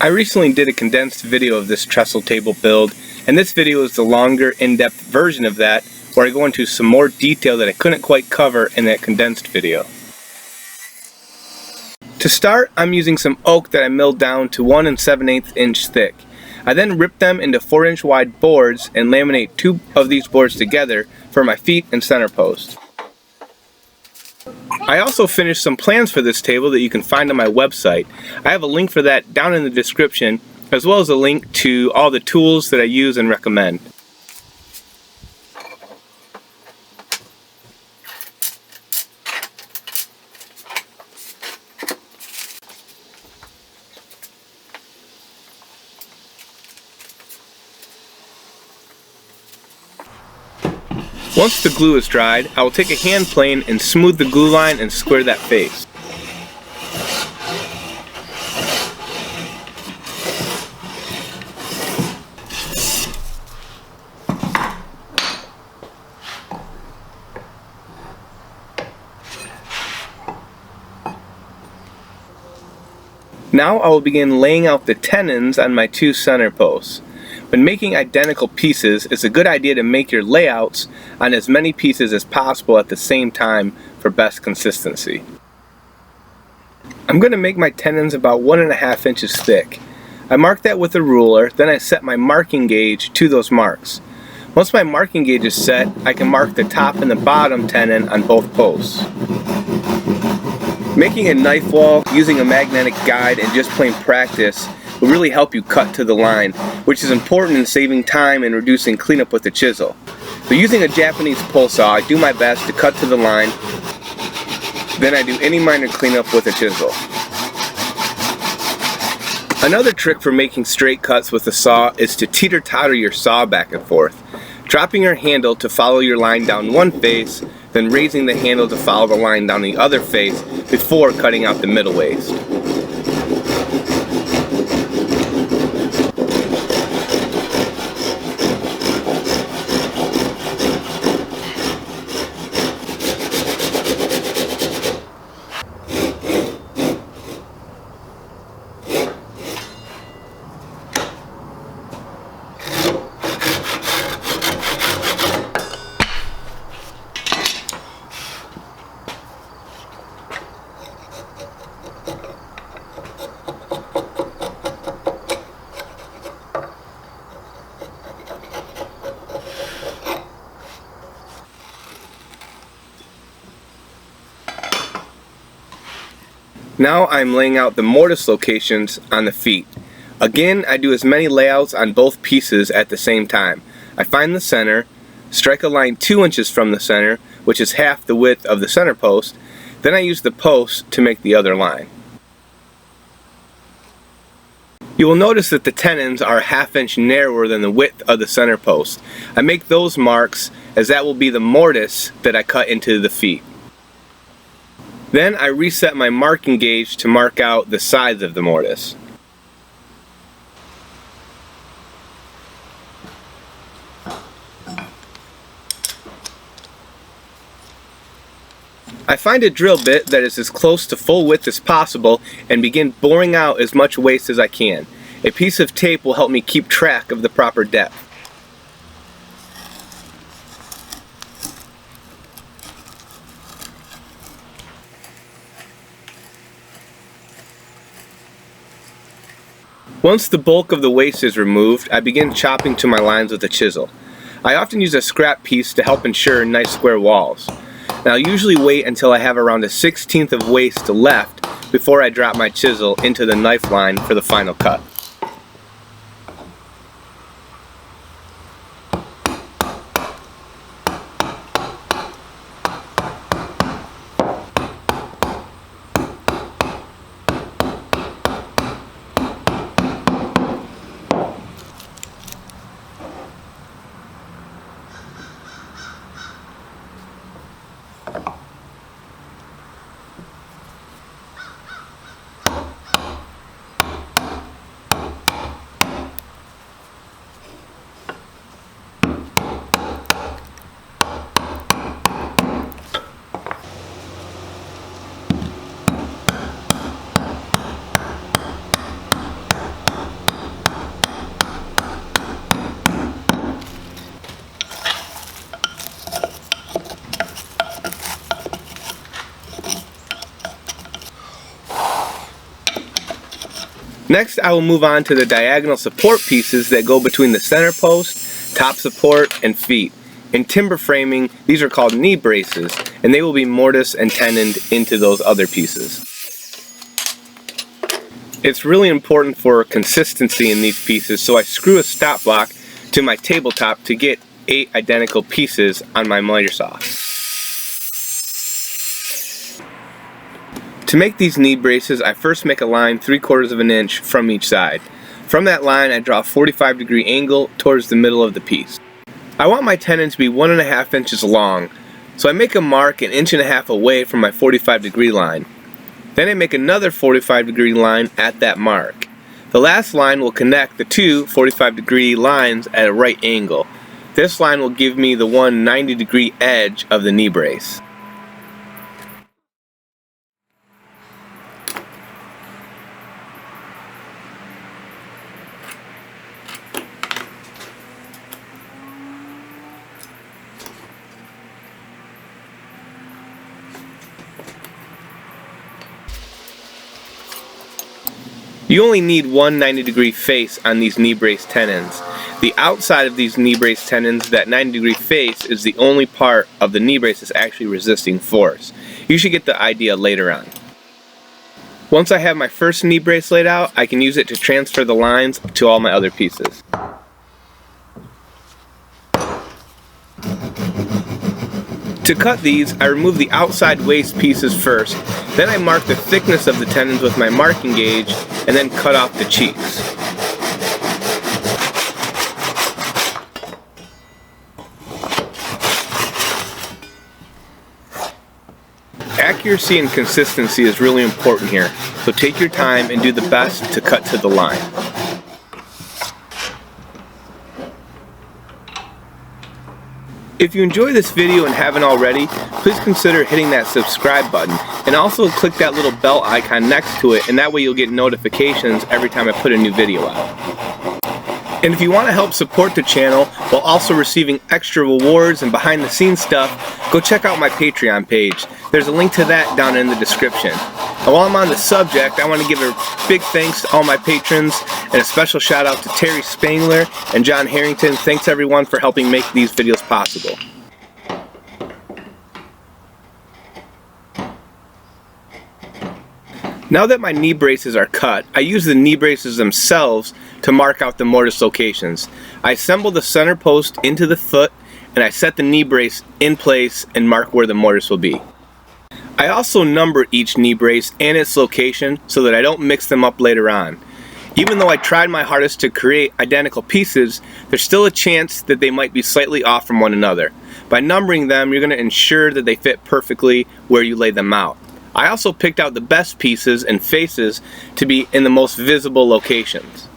I recently did a condensed video of this trestle table build, and this video is the longer, in-depth version of that, where I go into some more detail that I couldn't quite cover in that condensed video. To start, I'm using some oak that I milled down to 1 7/8 inch thick. I then rip them into 4-inch wide boards and laminate 2 of these boards together for my feet and center post. I also finished some plans for this table that you can find on my website. I have a link for that down in the description, as well as a link to all the tools that I use and recommend. Once the glue is dried, I will take a hand plane and smooth the glue line and square that face. Now I will begin laying out the tenons on my 2 center posts. When making identical pieces, it's a good idea to make your layouts on as many pieces as possible at the same time for best consistency. I'm going to make my tenons about 1.5 inches thick. I mark that with a ruler, then I set my marking gauge to those marks. Once my marking gauge is set, I can mark the top and the bottom tenon on both posts. Making a knife wall using a magnetic guide and just plain practice will really help you cut to the line, which is important in saving time and reducing cleanup with the chisel. So using a Japanese pull saw, I do my best to cut to the line, then I do any minor cleanup with a chisel. Another trick for making straight cuts with a saw is to teeter-totter your saw back and forth, dropping your handle to follow your line down one face, then raising the handle to follow the line down the other face before cutting out the middle waist. Now I'm laying out the mortise locations on the feet. Again, I do as many layouts on both pieces at the same time. I find the center, strike a line 2 inches from the center, which is half the width of the center post, then I use the post to make the other line. You will notice that the tenons are a 1/2 inch narrower than the width of the center post. I make those marks as that will be the mortise that I cut into the feet. Then I reset my marking gauge to mark out the sides of the mortise. I find a drill bit that is as close to full width as possible and begin boring out as much waste as I can. A piece of tape will help me keep track of the proper depth. Once the bulk of the waste is removed, I begin chopping to my lines with a chisel. I often use a scrap piece to help ensure nice square walls. Now I usually wait until I have around 1/16 of waste left before I drop my chisel into the knife line for the final cut. Next, I will move on to the diagonal support pieces that go between the center post, top support, and feet. In timber framing, these are called knee braces, and they will be mortised and tenoned into those other pieces. It's really important for consistency in these pieces, so I screw a stop block to my tabletop to get 8 identical pieces on my miter saw. To make these knee braces, I first make a line 3/4 of an inch from each side. From that line, I draw a 45-degree angle towards the middle of the piece. I want my tenon to be 1.5 inches long, so I make a mark 1.5 inches away from my 45-degree line. Then I make another 45-degree line at that mark. The last line will connect the two 45-degree lines at a right angle. This line will give me the 190-degree edge of the knee brace. You only need one 90-degree face on these knee brace tenons. The outside of these knee brace tenons, that 90-degree face, is the only part of the knee brace that's actually resisting force. You should get the idea later on. Once I have my first knee brace laid out, I can use it to transfer the lines to all my other pieces. To cut these, I remove the outside waist pieces first, then I mark the thickness of the tenons with my marking gauge, and then cut off the cheeks. Accuracy and consistency is really important here, so take your time and do the best to cut to the line. If you enjoy this video and haven't already, please consider hitting that subscribe button and also click that little bell icon next to it, and that way you'll get notifications every time I put a new video out. And if you want to help support the channel while also receiving extra rewards and behind the scenes stuff, go check out my Patreon page. There's a link to that down in the description. And while I'm on the subject, I want to give a big thanks to all my patrons and a special shout out to Terry Spangler and John Harrington. Thanks everyone for helping make these videos possible. Now that my knee braces are cut, I use the knee braces themselves to mark out the mortise locations. I assemble the center post into the foot, and I set the knee brace in place and mark where the mortise will be. I also number each knee brace and its location so that I don't mix them up later on. Even though I tried my hardest to create identical pieces, there's still a chance that they might be slightly off from one another. By numbering them, you're going to ensure that they fit perfectly where you lay them out. I also picked out the best pieces and faces to be in the most visible locations.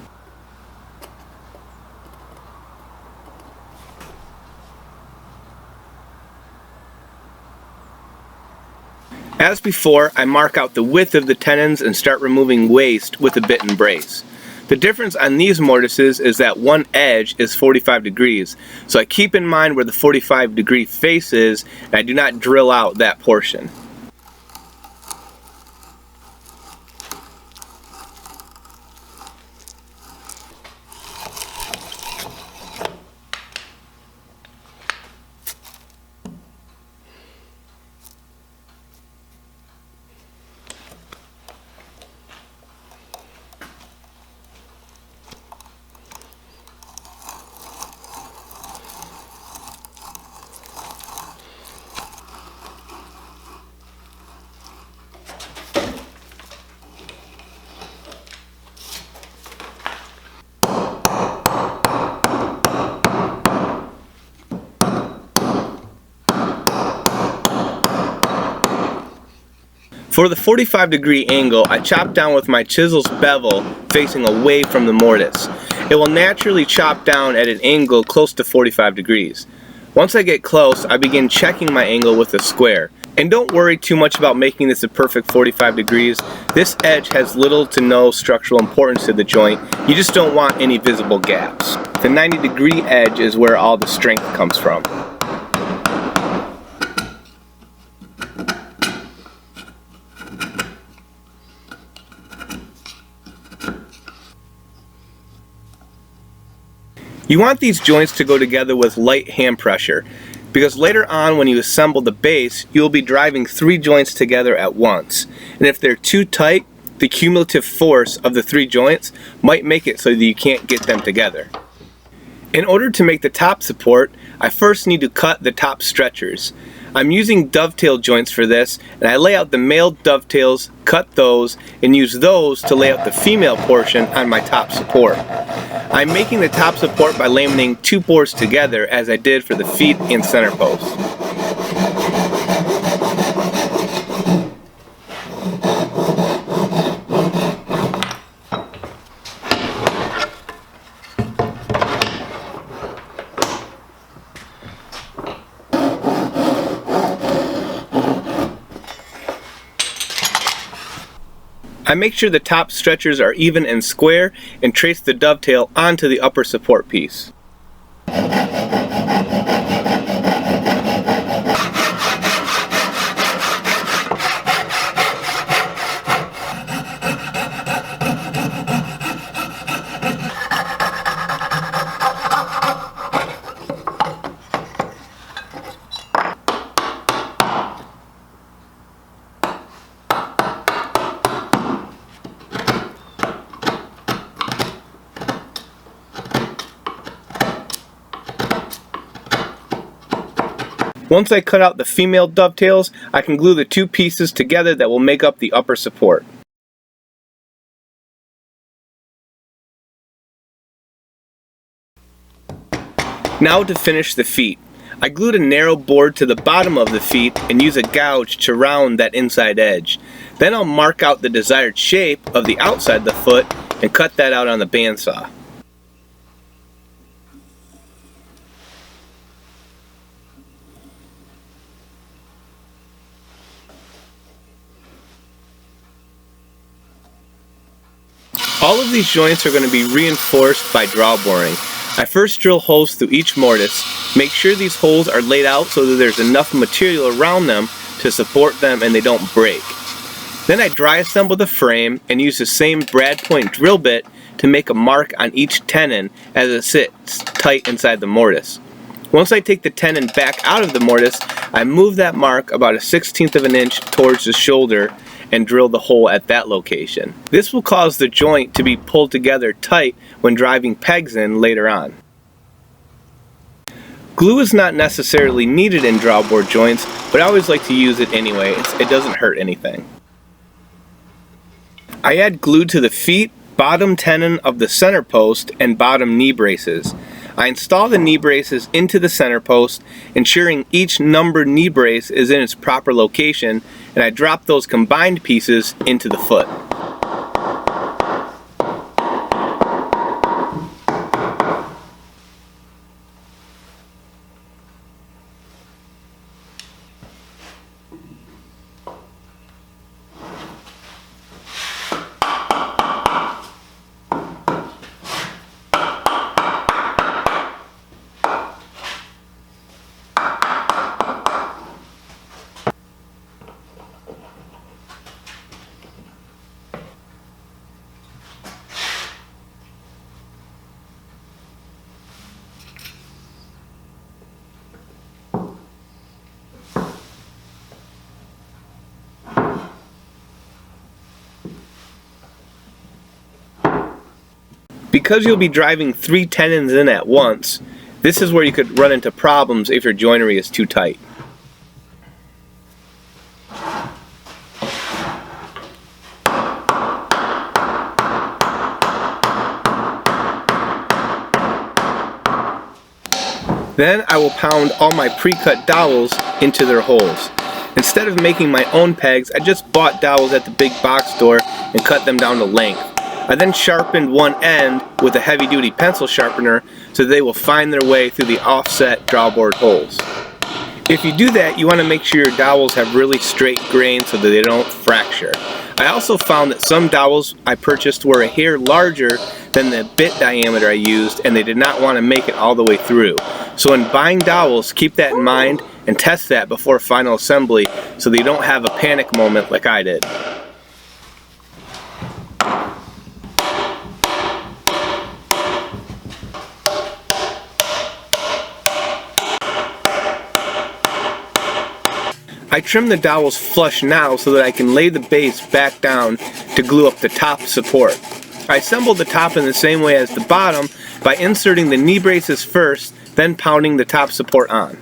As before, I mark out the width of the tenons and start removing waste with a bit and brace. The difference on these mortises is that one edge is 45 degrees, so I keep in mind where the 45-degree face is, and I do not drill out that portion. For the 45-degree angle, I chop down with my chisel's bevel facing away from the mortise. It will naturally chop down at an angle close to 45 degrees. Once I get close, I begin checking my angle with a square. And don't worry too much about making this a perfect 45 degrees. This edge has little to no structural importance to the joint. You just don't want any visible gaps. The 90-degree edge is where all the strength comes from. You want these joints to go together with light hand pressure, because later on when you assemble the base, you'll be driving 3 joints together at once. And if they're too tight, the cumulative force of the 3 joints might make it so that you can't get them together. In order to make the top support, I first need to cut the top stretchers. I'm using dovetail joints for this, and I lay out the male dovetails, cut those, and use those to lay out the female portion on my top support. I'm making the top support by laminating 2 boards together as I did for the feet and center posts. I make sure the top stretchers are even and square and trace the dovetail onto the upper support piece. Once I cut out the female dovetails, I can glue the 2 pieces together that will make up the upper support. Now to finish the feet. I glued a narrow board to the bottom of the feet and use a gouge to round that inside edge. Then I'll mark out the desired shape of the outside of the foot and cut that out on the bandsaw. All of these joints are going to be reinforced by draw boring. I first drill holes through each mortise, make sure these holes are laid out so that there's enough material around them to support them and they don't break. Then I dry assemble the frame and use the same brad point drill bit to make a mark on each tenon as it sits tight inside the mortise. Once I take the tenon back out of the mortise, I move that mark about 1/16 of an inch towards the shoulder and drill the hole at that location. This will cause the joint to be pulled together tight when driving pegs in later on. Glue is not necessarily needed in drawboard joints, but I always like to use it anyway. It doesn't hurt anything. I add glue to the feet, bottom tenon of the center post, and bottom knee braces. I install the knee braces into the center post, ensuring each numbered knee brace is in its proper location, and I drop those combined pieces into the foot. Because you'll be driving 3 tenons in at once, this is where you could run into problems if your joinery is too tight. Then I will pound all my pre-cut dowels into their holes. Instead of making my own pegs, I just bought dowels at the big box store and cut them down to length. I then sharpened one end with a heavy-duty pencil sharpener so they will find their way through the offset drawboard holes. If you do that, you want to make sure your dowels have really straight grain so that they don't fracture. I also found that some dowels I purchased were a hair larger than the bit diameter I used, and they did not want to make it all the way through. So when buying dowels, keep that in mind and test that before final assembly so that you don't have a panic moment like I did. I trim the dowels flush now so that I can lay the base back down to glue up the top support. I assemble the top in the same way as the bottom by inserting the knee braces first, then pounding the top support on.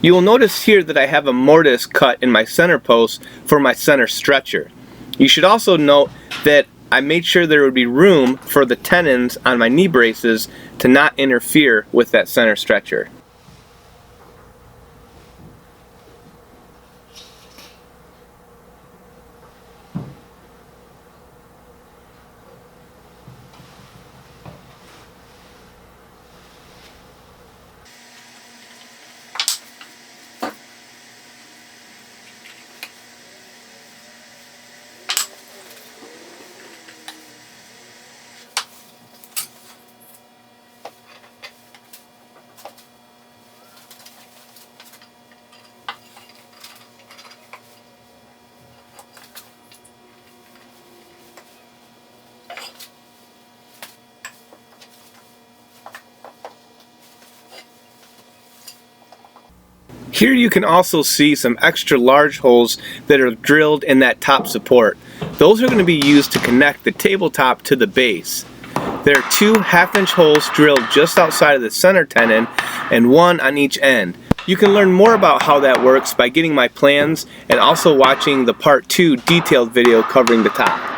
You will notice here that I have a mortise cut in my center post for my center stretcher. You should also note that I made sure there would be room for the tenons on my knee braces to not interfere with that center stretcher. Here you can also see some extra large holes that are drilled in that top support. Those are going to be used to connect the tabletop to the base. There are 2 1/2-inch holes drilled just outside of the center tenon and 1 on each end. You can learn more about how that works by getting my plans and also watching the part 2 detailed video covering the top.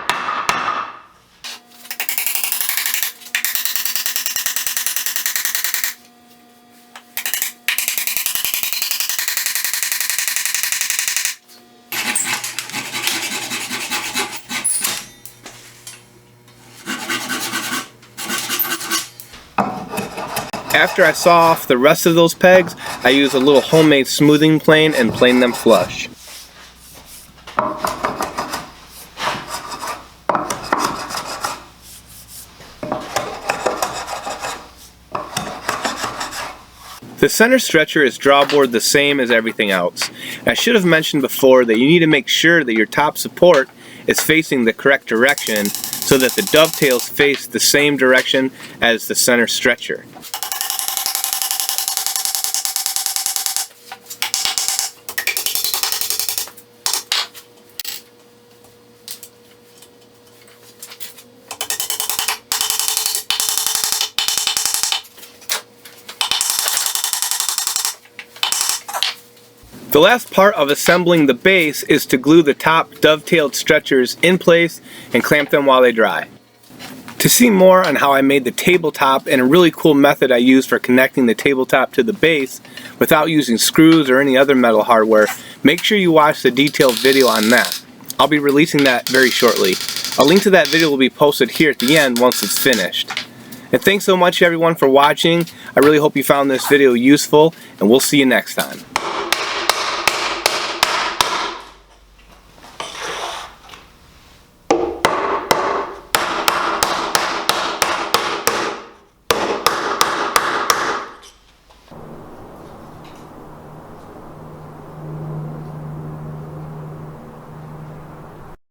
After I saw off the rest of those pegs, I use a little homemade smoothing plane and plane them flush. The center stretcher is drawboard the same as everything else. I should have mentioned before that you need to make sure that your top support is facing the correct direction so that the dovetails face the same direction as the center stretcher. The last part of assembling the base is to glue the top dovetailed stretchers in place and clamp them while they dry. To see more on how I made the tabletop and a really cool method I use for connecting the tabletop to the base without using screws or any other metal hardware, make sure you watch the detailed video on that. I'll be releasing that very shortly. A link to that video will be posted here at the end once it's finished. And thanks so much everyone for watching. I really hope you found this video useful, and we'll see you next time.